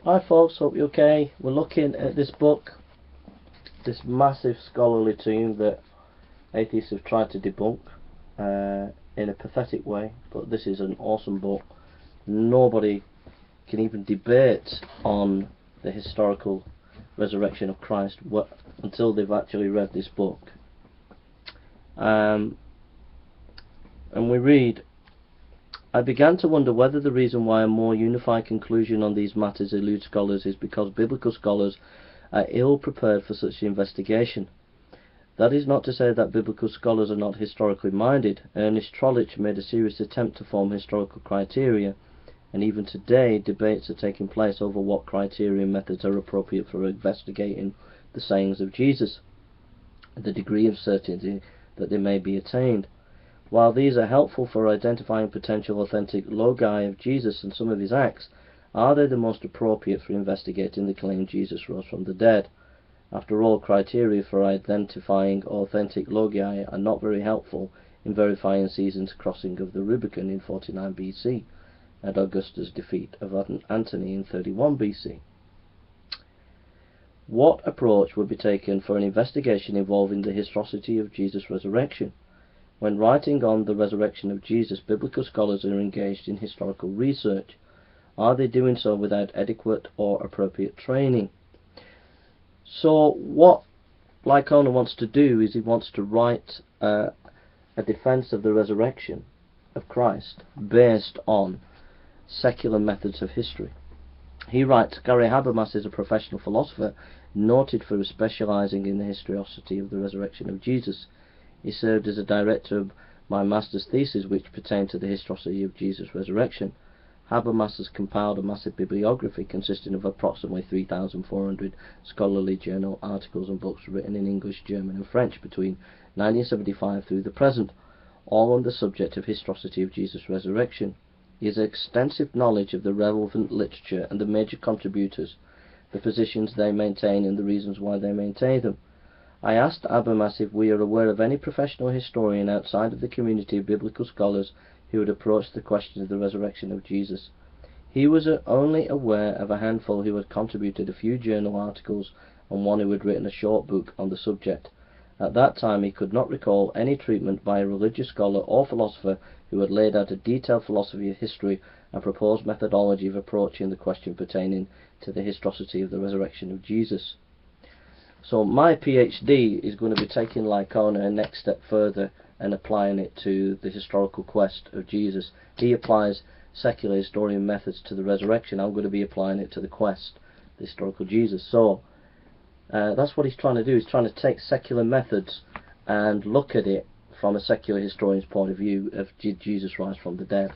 Hi folks, hope you're okay. We're looking at this book, this massive scholarly tomb that atheists have tried to debunk in a pathetic way, but this is an awesome book. Nobody can even debate on the historical resurrection of Christ until they've actually read this book. And we read, I began to wonder whether the reason why a more unified conclusion on these matters eludes scholars is because biblical scholars are ill prepared for such investigation. That is not to say that biblical scholars are not historically minded. Ernest Trollope made a serious attempt to form historical criteria, and even today debates are taking place over what criteria and methods are appropriate for investigating the sayings of Jesus, and the degree of certainty that they may be attained. While these are helpful for identifying potential authentic logi of Jesus and some of his acts, are they the most appropriate for investigating the claim Jesus rose from the dead? After all, criteria for identifying authentic logi are not very helpful in verifying Caesar's crossing of the Rubicon in 49 BC and Augustus' defeat of Antony in 31 BC. What approach would be taken for an investigation involving the historicity of Jesus' resurrection? When writing on the resurrection of Jesus, biblical scholars are engaged in historical research. Are they doing so without adequate or appropriate training? So what Licona wants to do is he wants to write a defense of the resurrection of Christ based on secular methods of history. He writes, Gary Habermas is a professional philosopher noted for specializing in the historicity of the resurrection of Jesus. He served as a director of my master's thesis, which pertained to the historicity of Jesus' resurrection. Habermas has compiled a massive bibliography consisting of approximately 3,400 scholarly journal articles and books written in English, German and French between 1975 through the present, all on the subject of historicity of Jesus' resurrection. He has extensive knowledge of the relevant literature and the major contributors, the positions they maintain and the reasons why they maintain them. I asked Habermas if we are aware of any professional historian outside of the community of biblical scholars who had approached the question of the resurrection of Jesus. He was only aware of a handful who had contributed a few journal articles and one who had written a short book on the subject. At that time he could not recall any treatment by a religious scholar or philosopher who had laid out a detailed philosophy of history and proposed methodology of approaching the question pertaining to the historicity of the resurrection of Jesus. So my PhD is going to be taking Licona a next step further and applying it to the historical quest of Jesus. He applies secular historian methods to the resurrection. I'm going to be applying it to the quest, the historical Jesus. So that's what he's trying to do. He's trying to take secular methods and look at it from a secular historian's point of view of did Jesus rise from the dead.